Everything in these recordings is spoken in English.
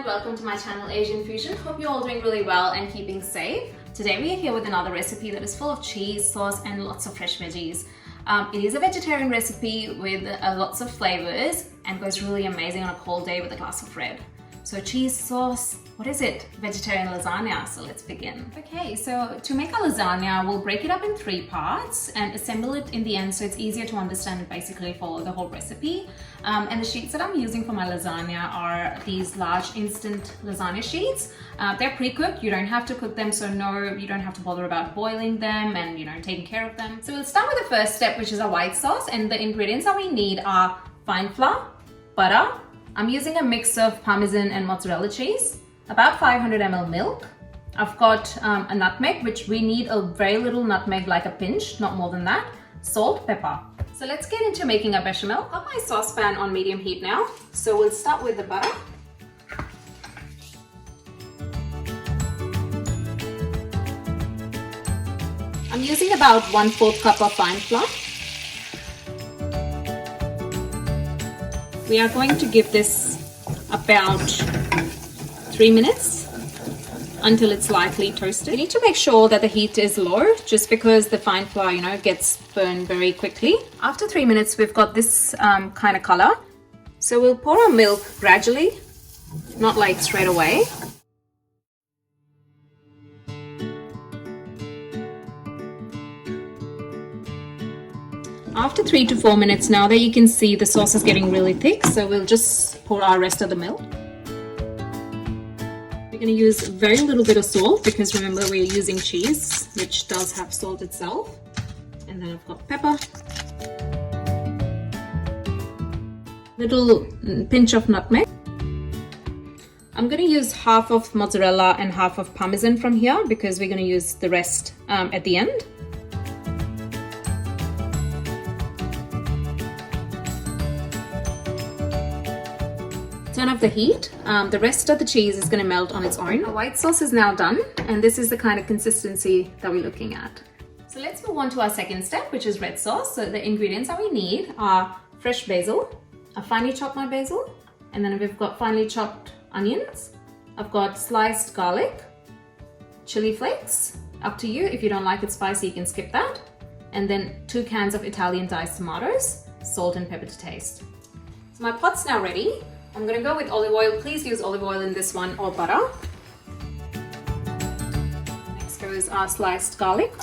welcome to my channel Asian Fusion. Hope you're all doing really well and keeping safe. Today we are here with another recipe that is full of cheese, sauce and lots of fresh veggies. It is a vegetarian recipe with lots of flavors and goes really amazing on a cold day with a glass of red. So cheese, sauce, what is it? Vegetarian lasagna, so let's begin. Okay, so to make a lasagna, we'll break it up in 3 parts and assemble it in the end so it's easier to understand and basically follow the whole recipe. And the sheets that I'm using for my lasagna are these large instant lasagna sheets. They're pre-cooked, you don't have to cook them, so no, you don't have to bother about boiling them and taking care of them. So we'll start with the first step, which is a white sauce, and the ingredients that we need are fine flour, butter. I'm using a mix of Parmesan and mozzarella cheese, about 500 ml milk. I've got a nutmeg, which we need a very little nutmeg, like a pinch, not more than that. Salt, pepper. So let's get into making our bechamel. I've got my saucepan on medium heat now. So we'll start with the butter. I'm using about 1/4 cup of fine flour. We are going to give this about 3 minutes until it's lightly toasted. You need to make sure that the heat is low, just because the fine flour, gets burned very quickly. After 3 minutes, we've got this kind of color. So we'll pour our milk gradually, not like straight away. After 3 to 4 minutes now that you can see the sauce is getting really thick, so we'll just pour our rest of the milk. We're going to use very little bit of salt because remember we're using cheese, which does have salt itself. And then I've got pepper. Little pinch of nutmeg. I'm going to use half of mozzarella and half of Parmesan from here because we're going to use the rest at the end. Turn off the heat. The rest of the cheese is going to melt on its own. Our white sauce is now done, and this is the kind of consistency that we're looking at. So let's move on to our second step, which is red sauce. So the ingredients that we need are fresh basil. I finely chopped my basil, and then we've got finely chopped onions. I've got sliced garlic, chili flakes. Up to you. If you don't like it spicy, you can skip that. And then 2 cans of Italian diced tomatoes, salt and pepper to taste. So my pot's now ready. I'm going to go with olive oil. Please use olive oil in this one, or butter. Next goes our sliced garlic.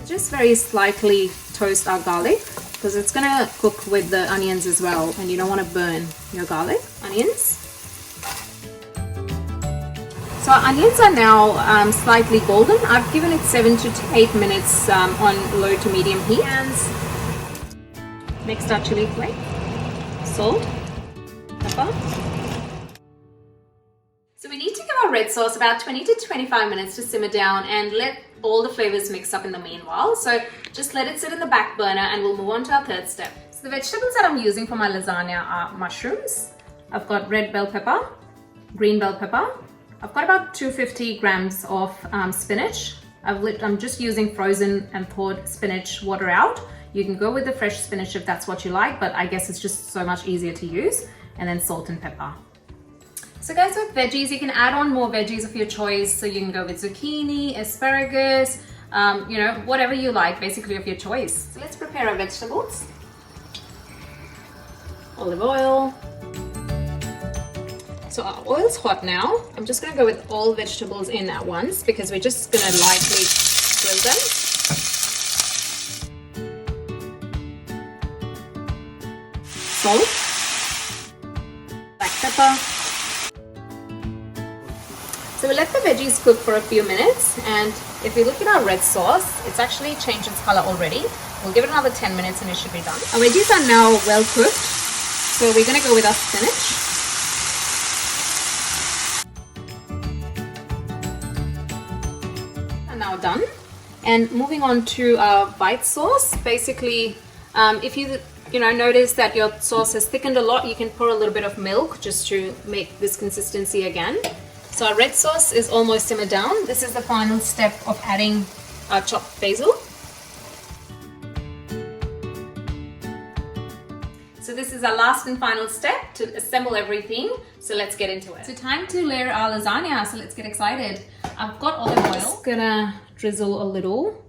Just very slightly toast our garlic because it's going to cook with the onions as well, and you don't want to burn your garlic. Onions. So our onions are now slightly golden. I've given it 7 to 8 minutes on low to medium heat. Next, our chili flake, salt, pepper. So we need to give our red sauce about 20 to 25 minutes to simmer down and let all the flavors mix up in the meanwhile. So just let it sit in the back burner and we'll move on to our third step. So the vegetables that I'm using for my lasagna are mushrooms. I've got red bell pepper, green bell pepper. I've got about 250 grams of spinach. I'm just using frozen and thawed spinach water out. You can go with the fresh spinach if that's what you like, but I guess it's just so much easier to use. And then salt and pepper. So guys, with veggies, you can add on more veggies of your choice. So you can go with zucchini, asparagus, whatever you like, basically of your choice. So let's prepare our vegetables. Olive oil. So our oil's hot now. I'm just gonna go with all vegetables in at once because we're just gonna lightly grill them. Salt, black pepper. So we'll let the veggies cook for a few minutes, and if we look at our red sauce, it's actually changed its color already. We'll give it another 10 minutes and it should be done. Our veggies are now well cooked, so we're going to go with our spinach. And now done. And moving on to our white sauce, basically if you notice that your sauce has thickened a lot, you can pour a little bit of milk just to make this consistency again. So our red sauce is almost simmered down. This is the final step of adding our chopped basil. So this is our last and final step to assemble everything. So let's get into it. So time to layer our lasagna. So let's get excited. I've got olive oil. Just gonna drizzle a little.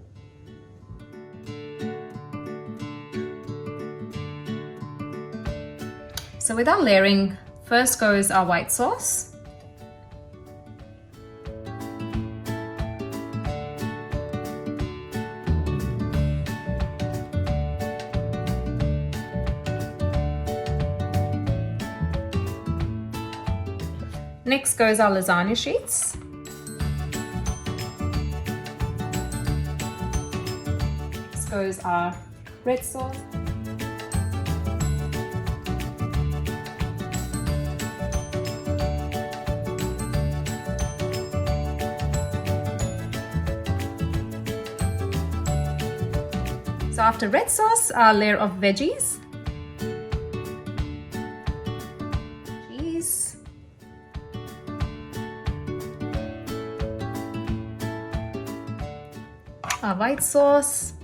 So with our layering, first goes our white sauce. Next goes our lasagna sheets. Next goes our red sauce. So after red sauce, our layer of veggies. Cheese. Our white sauce.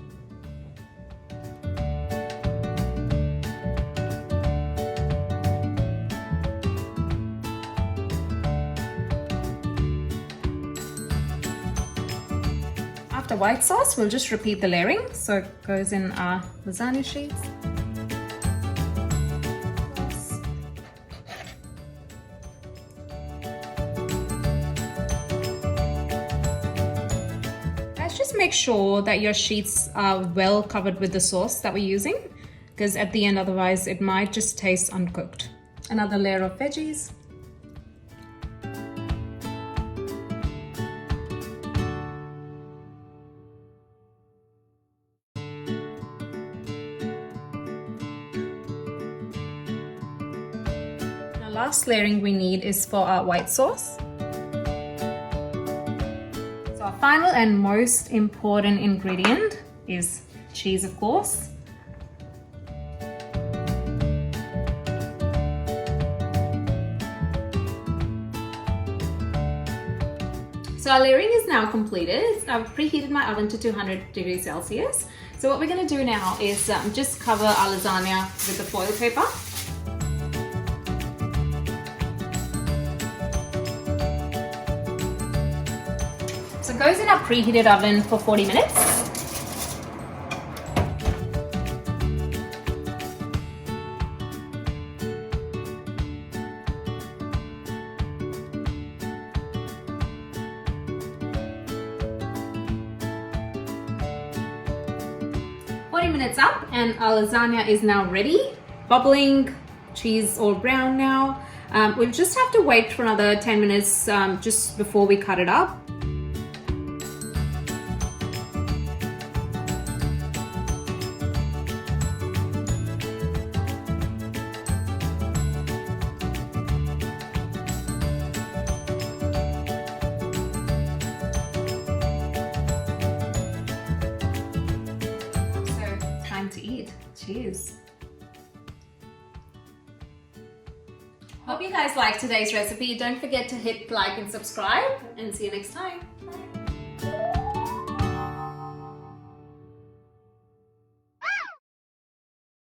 After white sauce, we'll just repeat the layering. So it goes in our lasagna sheets. Guys, just make sure that your sheets are well covered with the sauce that we're using, because at the end, otherwise it might just taste uncooked. Another layer of veggies. Last layering we need is for our white sauce. So our final and most important ingredient is cheese, of course. So our layering is now completed. I've preheated my oven to 200 degrees Celsius. So what we're going to do now is just cover our lasagna with the foil paper. So it goes in our preheated oven for 40 minutes. Up, and our lasagna is now ready, bubbling, cheese all brown now. We'll just have to wait for another 10 minutes just before we cut it up. To eat. Cheers. Hope you guys liked today's recipe. Don't forget to hit like and subscribe, and see you next time.